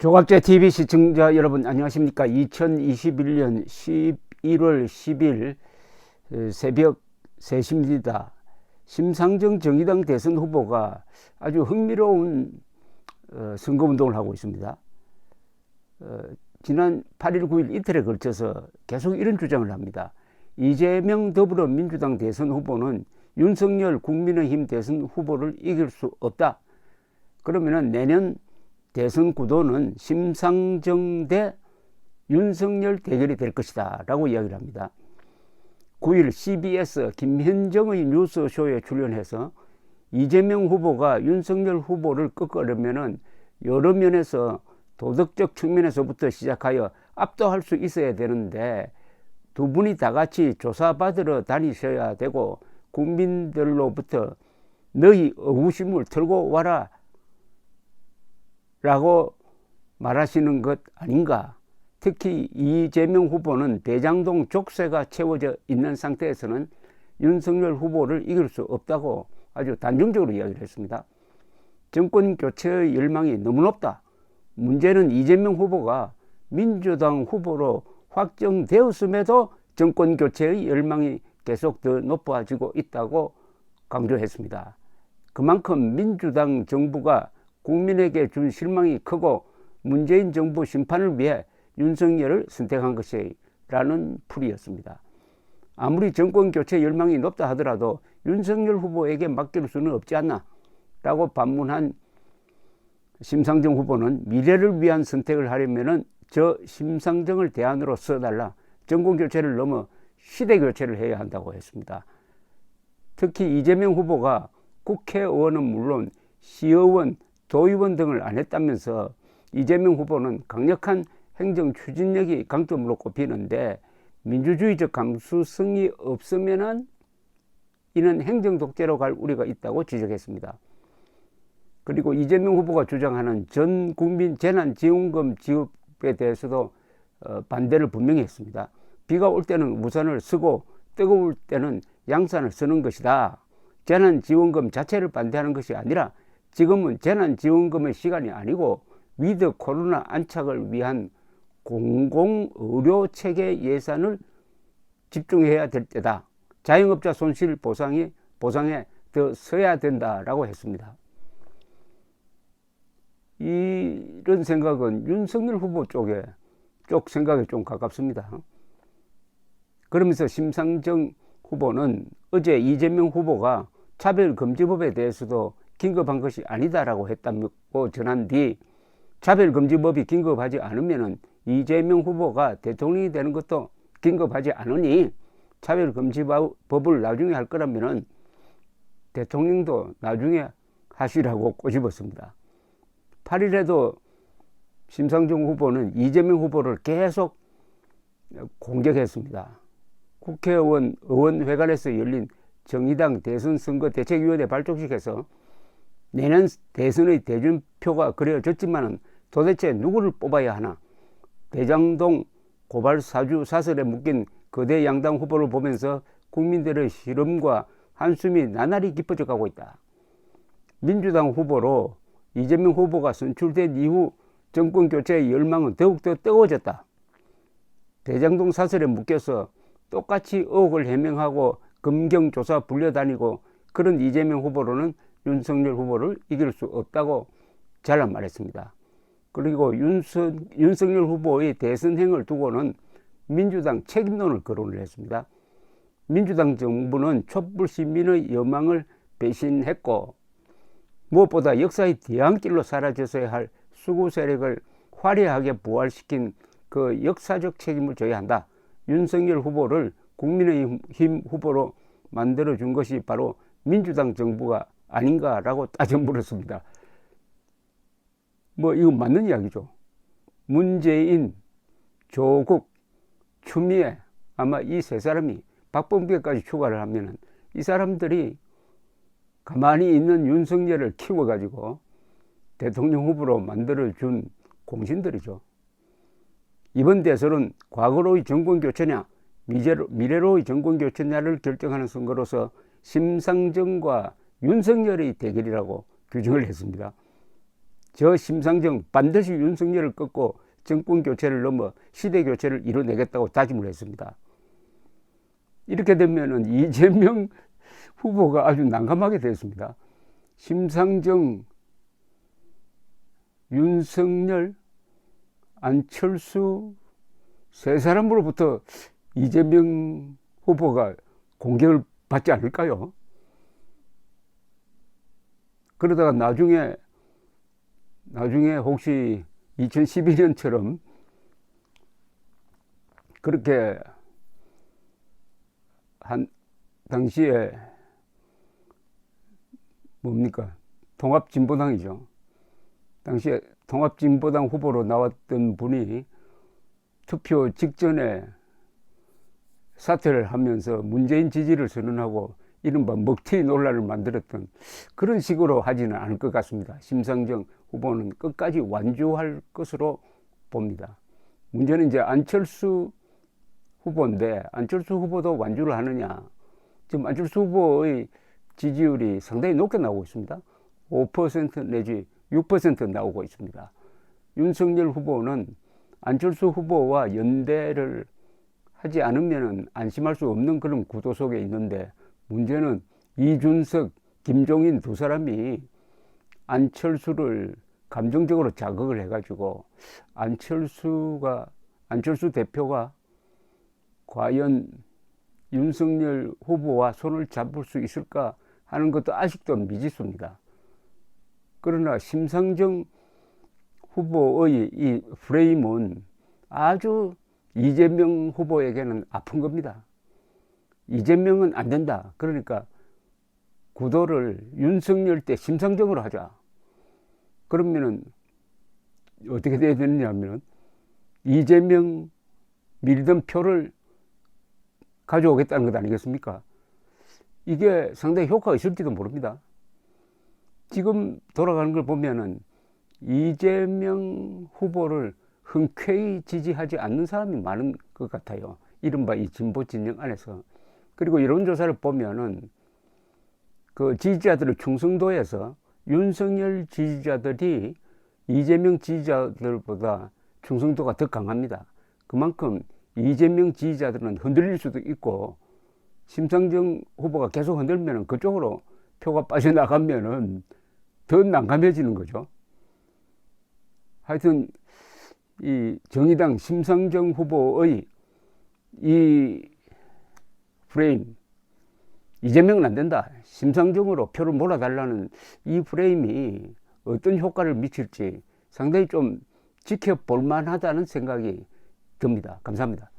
조갑제 TV 시청자 여러분 안녕하십니까. 2021년 11월 10일 새벽 3시입니다. 심상정 정의당 대선 후보가 아주 흥미로운 선거운동을 하고 있습니다. 지난 8일 9일 이틀에 걸쳐서 계속 이런 주장을 합니다. 이재명 더불어민주당 대선 후보는 윤석열 국민의힘 대선 후보를 이길 수 없다. 그러면은 내년 대선 구도는 심상정 대 윤석열 대결이 될 것이다 라고 이야기를 합니다. 9일 CBS 김현정의 뉴스쇼에 출연해서 이재명 후보가 윤석열 후보를 꺾으려면 여러 면에서 도덕적 측면에서부터 시작하여 압도할 수 있어야 되는데 두 분이 다 같이 조사받으러 다니셔야 되고 국민들로부터 너희 의구심을 털고 와라 라고 말하시는 것 아닌가. 특히 이재명 후보는 대장동 족쇄가 채워져 있는 상태에서는 윤석열 후보를 이길 수 없다고 아주 단정적으로 이야기를 했습니다. 정권 교체의 열망이 너무 높다. 문제는 이재명 후보가 민주당 후보로 확정되었음에도 정권 교체의 열망이 계속 더 높아지고 있다고 강조했습니다. 그만큼 민주당 정부가 국민에게 준 실망이 크고 문재인 정부 심판을 위해 윤석열을 선택한 것이라는 풀이였습니다. 아무리 정권 교체 열망이 높다 하더라도 윤석열 후보에게 맡길 수는 없지 않나 라고 반문한 심상정 후보는 미래를 위한 선택을 하려면 저 심상정을 대안으로 써달라. 정권 교체를 넘어 시대 교체를 해야 한다고 했습니다. 특히 이재명 후보가 국회의원은 물론 시의원, 도의원 등을 안 했다면서 이재명 후보는 강력한 행정 추진력이 강점으로 꼽히는데 민주주의적 감수성이 없으면 이는 행정 독재로 갈 우려가 있다고 지적했습니다. 그리고 이재명 후보가 주장하는 전 국민 재난지원금 지급에 대해서도 반대를 분명히 했습니다. 비가 올 때는 우산을 쓰고 뜨거울 때는 양산을 쓰는 것이다. 재난지원금 자체를 반대하는 것이 아니라 지금은 재난지원금의 시간이 아니고 위드 코로나 안착을 위한 공공의료체계 예산을 집중해야 될 때다. 자영업자 손실 보상에 더 서야 된다라고 했습니다. 이런 생각은 윤석열 후보 쪽 생각에 좀 가깝습니다. 그러면서 심상정 후보는 어제 이재명 후보가 차별금지법에 대해서도 긴급한 것이 아니다라고 했다고 전한 뒤 차별금지법이 긴급하지 않으면 이재명 후보가 대통령이 되는 것도 긴급하지 않으니 차별금지법을 나중에 할 거라면 대통령도 나중에 하시라고 꼬집었습니다. 8일에도 심상정 후보는 이재명 후보를 계속 공격했습니다. 국회의원 의원회관에서 열린 정의당 대선 선거대책위원회 발족식에서 내년 대선의 대준표가 그려졌지만 도대체 누구를 뽑아야 하나. 대장동 고발 사설에 묶인 거대 양당 후보를 보면서 국민들의 시름과 한숨이 나날이 깊어져 가고 있다. 민주당 후보로 이재명 후보가 선출된 이후 정권 교체의 열망은 더욱더 뜨거워졌다. 대장동 사설에 묶여서 똑같이 의혹을 해명하고 검경조사 불려다니고 그런 이재명 후보로는 윤석열 후보를 이길 수 없다고 잘라 말했습니다. 그리고 윤석열 후보의 대선행을 두고는 민주당 책임론을 거론을 했습니다. 민주당 정부는 촛불 시민의 여망을 배신했고 무엇보다 역사의 뒤안길로 사라져서야 할 수구 세력을 화려하게 부활시킨 그 역사적 책임을 져야 한다. 윤석열 후보를 국민의힘 후보로 만들어준 것이 바로 민주당 정부가 아닌가라고 따져 물었습니다. 이거 맞는 이야기죠. 문재인, 조국, 추미애 아마 이 세 사람이 박범계까지 추가를 하면 이 사람들이 가만히 있는 윤석열을 키워가지고 대통령 후보로 만들어준 공신들이죠. 이번 대선은 과거로의 정권교체냐 미래로의 정권교체냐를 결정하는 선거로서 심상정과 윤석열의 대결이라고 규정을 했습니다. 저 심상정 반드시 윤석열을 꺾고 정권 교체를 넘어 시대 교체를 이뤄내겠다고 다짐을 했습니다. 이렇게 되면은 이재명 후보가 아주 난감하게 됐습니다. 심상정, 윤석열, 안철수 세 사람으로부터 이재명 후보가 공격을 받지 않을까요? 그러다가 나중에 혹시 2012년처럼 그렇게 당시에 뭡니까? 통합진보당이죠. 당시에 통합진보당 후보로 나왔던 분이 투표 직전에 사퇴를 하면서 문재인 지지를 선언하고 이른바 먹튀 논란을 만들었던 그런 식으로 하지는 않을 것 같습니다. 심상정 후보는 끝까지 완주할 것으로 봅니다. 문제는 이제 안철수 후보인데 안철수 후보도 완주를 하느냐. 지금 안철수 후보의 지지율이 상당히 높게 나오고 있습니다. 5% 내지 6% 나오고 있습니다. 윤석열 후보는 안철수 후보와 연대를 하지 않으면 안심할 수 없는 그런 구도 속에 있는데 문제는 이준석, 김종인 두 사람이 안철수를 감정적으로 자극을 해가지고 안철수 대표가 과연 윤석열 후보와 손을 잡을 수 있을까 하는 것도 아직도 미지수입니다. 그러나 심상정 후보의 이 프레임은 아주 이재명 후보에게는 아픈 겁니다. 이재명은 안 된다. 그러니까 구도를 윤석열 때 심상정으로 하자. 그러면은 어떻게 돼야 되느냐면 이재명 밀던 표를 가져오겠다는 것 아니겠습니까? 이게 상당히 효과가 있을지도 모릅니다. 지금 돌아가는 걸 보면은 이재명 후보를 흔쾌히 지지하지 않는 사람이 많은 것 같아요. 이른바 이 진보 진영 안에서. 그리고 여론조사를 보면은 그 지지자들의 충성도에서 윤석열 지지자들이 이재명 지지자들보다 충성도가 더 강합니다. 그만큼 이재명 지지자들은 흔들릴 수도 있고 심상정 후보가 계속 흔들면 그쪽으로 표가 빠져나가면은 더 난감해지는 거죠. 하여튼 이 정의당 심상정 후보의 이 프레임, 이재명은 안 된다, 심상정으로 표를 몰아달라는 이 프레임이 어떤 효과를 미칠지 상당히 좀 지켜볼 만하다는 생각이 듭니다. 감사합니다.